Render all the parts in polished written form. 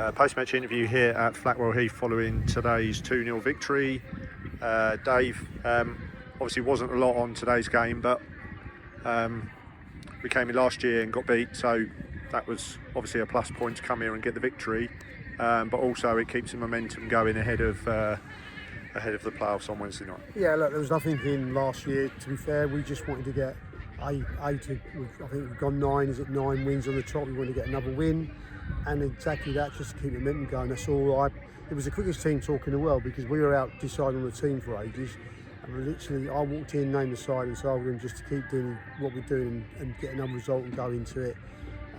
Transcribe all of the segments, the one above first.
Post-match interview here at Flackwell Heath following today's 2-0 victory. Dave, obviously wasn't a lot on today's game, but we came in last year and got beat, so that was obviously a plus point to come here and get the victory. But also it keeps the momentum going ahead of the playoffs on Wednesday night. Yeah, look, there was nothing in last year, to be fair. We just wanted to get I think we've gone 9 wins on the trot. We wanted to get another win, and exactly that, just to keep the momentum going. That's all. It was the quickest team talk in the world, because we were out deciding on the team for ages, and I walked in, named the side and told them just to keep doing what we're doing and get another result and go into it.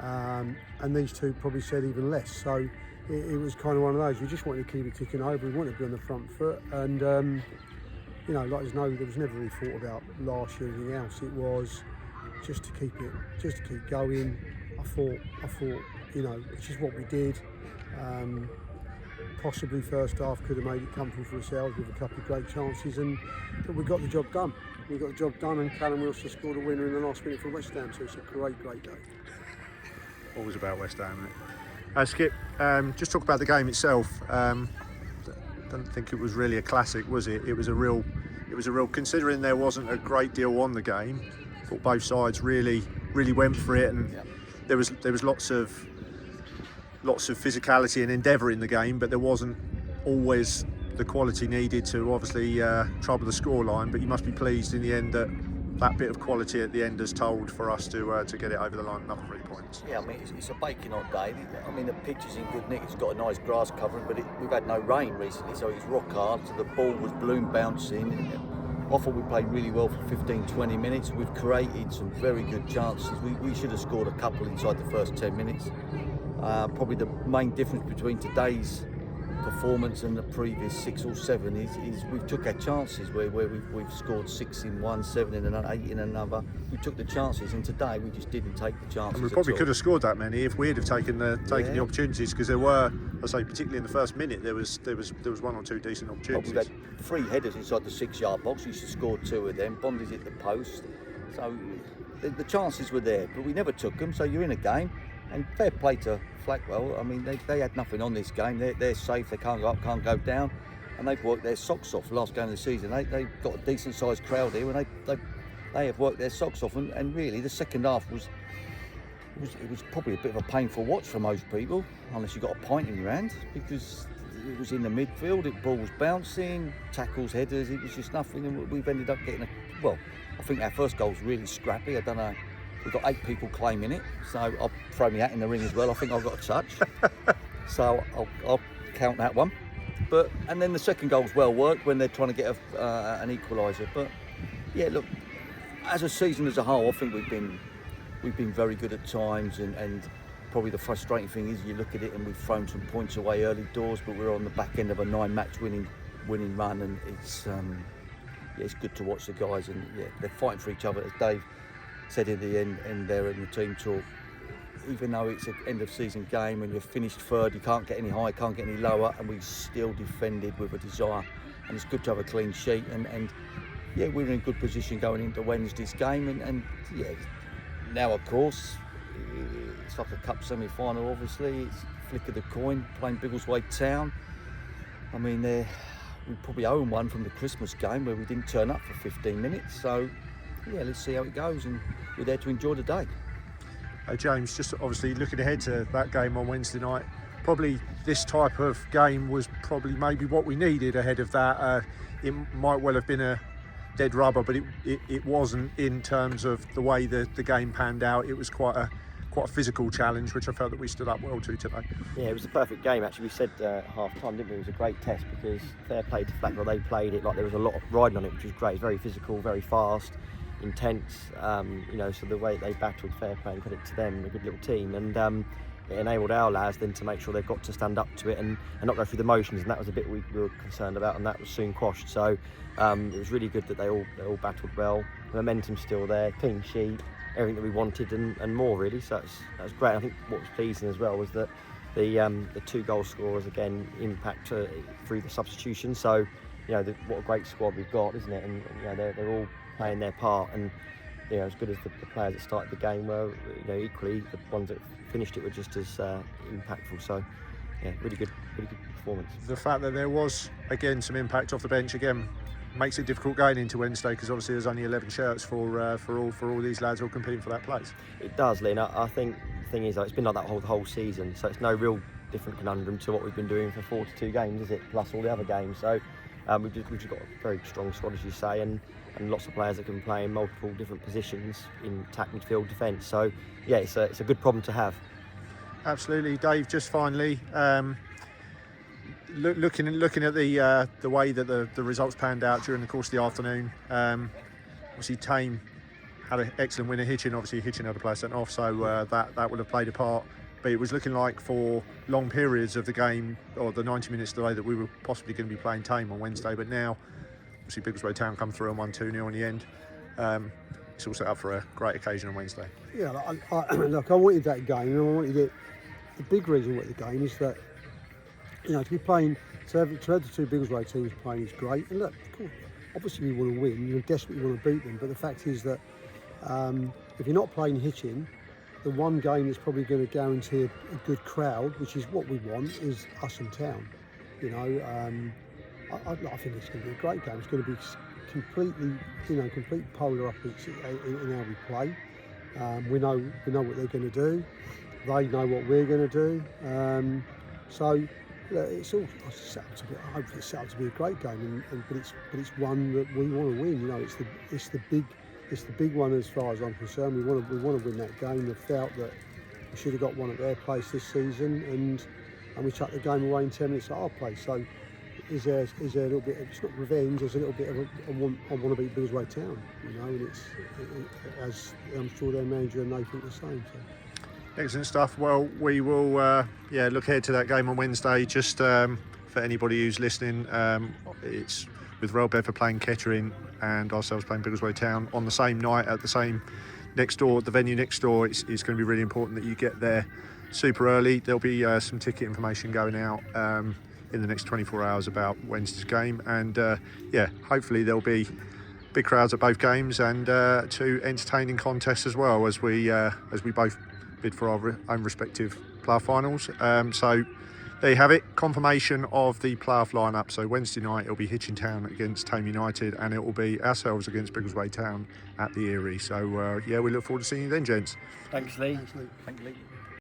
And these two probably said even less. So it was kind of one of those. We just wanted to keep it ticking over. We wanted to be on the front foot, and you know, like there was never really thought about last year or anything else. It was just to keep going. I thought, you know, it's just what we did. Possibly first half could have made it comfortable for ourselves with a couple of great chances, but we got the job done. We got the job done, and Callum Wilson scored a winner in the last minute for West Ham. So it's a great day. Always about West Ham, isn't it? Skip, just talk about the game itself. Don't think it was really a classic, was it? It was a real, considering there wasn't a great deal on the game. I thought both sides really went for it, and there was lots of physicality and endeavour in the game, but there wasn't always the quality needed to obviously trouble the scoreline. But you must be pleased in the end that bit of quality at the end has told for us to get it over the line, another 3 points. Yeah, I mean, it's a baking hot day. I mean, the pitch is in good nick. It's got a nice grass covering, but we've had no rain recently, so it's rock hard. So the ball was balloon bouncing. I thought we played really well for 15-20 minutes. We've created some very good chances. We should have scored a couple inside the first 10 minutes. Probably the main difference between today's performance and the previous 6 or 7 is we've took our chances where we've scored 6 in one, 7 in another, 8 in another. We took the chances, and today we just didn't take the chances. And we probably could have scored that many if we'd have taken the opportunities, because there were, I say, particularly in the first minute, there was 1 or 2 decent opportunities. We've had 3 headers inside the 6-yard box. We should have scored 2 of them. Bondi's hit the post, so the chances were there, but we never took them. So you're in a game. And fair play to Flackwell. I mean, they had nothing on this game. They're safe. They can't go up, can't go down, and they've worked their socks off. Last game of the season, they've got a decent sized crowd here, and they have worked their socks off. And really, the second half was probably a bit of a painful watch for most people, unless you got a pint in your hand, because it was in the midfield. The ball was bouncing, tackles, headers. It was just nothing, and we've ended up getting I think our first goal was really scrappy. I don't know. We've got 8 people claiming it, so I'll throw my hat in the ring as well. I think I've got a touch, so I'll count that one. And then the second goal's well worked when they're trying to get an equaliser. But yeah, look, as a season as a whole, I think we've been very good at times, and probably the frustrating thing is you look at it and we've thrown some points away early doors, but we're on the back end of a 9-match winning run, and it's good to watch the guys, and they're fighting for each other, as Dave said in the end there in the team talk. Even though it's an end of season game and you're finished third, you can't get any higher, can't get any lower, and we still defended with a desire, and it's good to have a clean sheet, and we're in a good position going into Wednesday's game, and now of course it's like a cup semi-final. Obviously it's flick of the coin, playing Biggleswade Town. I mean, we probably own one from the Christmas game where we didn't turn up for 15 minutes, so let's see how it goes, and we're there to enjoy the day. James, just obviously looking ahead to that game on Wednesday night, probably this type of game was probably maybe what we needed ahead of that. It might well have been a dead rubber, but it wasn't in terms of the way the game panned out. It was quite a physical challenge, which I felt that we stood up well to today. Yeah, it was the perfect game actually. We said half time, didn't we? It was a great test, because fair play to Flackwell, they played it like there was a lot of riding on it, which was great. It's very physical, very fast, intense, so the way they battled, fair play and credit to them, a good little team, and it enabled our lads then to make sure they've got to stand up to it and not go through the motions, and that was a bit we were concerned about, and that was soon quashed. So it was really good that they all battled well. The momentum's still there, clean sheet, everything that we wanted and more really, so that was great. I think what was pleasing as well was that the 2 goal scorers again impact through the substitution, so what a great squad we've got, isn't it? And they're all playing their part, and as good as the players that started the game were, equally the ones that finished it were just as impactful. So yeah, really good performance. The fact that there was again some impact off the bench again makes it difficult going into Wednesday, because obviously there's only 11 shirts for all these lads all competing for that place. It does, Lynn. I think the thing is, it's been like that whole season, so it's no real different conundrum to what we've been doing for 42 games, is it? Plus all the other games. So we've just got a very strong squad, as you say, and lots of players that can play in multiple different positions in attack, midfield, defence. So yeah, it's a good problem to have. Absolutely, Dave. Just finally, looking at the way that the results panned out during the course of the afternoon. Obviously, Tame had an excellent win at Hitchin. Obviously, Hitchin had a player sent off, so that would have played a part. But it was looking like for long periods of the game, or the 90 minutes delay, that we were possibly going to be playing Tame on Wednesday. But now, obviously, Biggleswade Town come through and won 2-0 in the end. It's all set up for a great occasion on Wednesday. Yeah, look, I wanted that game, and I wanted it. The big reason I wanted the game is that, you know, to be playing, to have the two Biggleswade teams playing is great. And look, of course, obviously we want to win, you desperately want to beat them. But the fact is that if you're not playing Hitchin, the one game that's probably going to guarantee a good crowd, which is what we want, is us and Town. You know, I think it's going to be a great game. It's going to be completely, complete polar opposites in how we play. We know what they're going to do. They know what we're going to do. So it's all set up to be. I hope it's set up to be a great game, but it's one that we want to win. You know, it's the big one as far as I'm concerned. We want to win that game. We felt that we should have got one at their place this season, and we chucked the game away in 10 minutes at our place. So is there a little bit? It's not revenge. There's a little bit of I want to beat Biggleswade Town. You know, and as I'm sure their manager and they think the same. So. Excellent stuff. Well, we will look ahead to that game on Wednesday. Just for anybody who's listening, it's with Royal Bedford playing Kettering and ourselves playing Biggleswade Town on the same night at the same next door, the venue next door. It's going to be really important that you get there super early. There'll be some ticket information going out in the next 24 hours about Wednesday's game, and hopefully there'll be big crowds at both games, and two entertaining contests as well, as we both bid for our own respective playoff finals. So there you have it, confirmation of the playoff lineup. So Wednesday night it'll be Hitchin Town against Tame United, and it will be ourselves against Biggleswade Town at the Erie. So we look forward to seeing you then, gents. Thanks, Lee. Thanks, Lee. Thank you, Lee.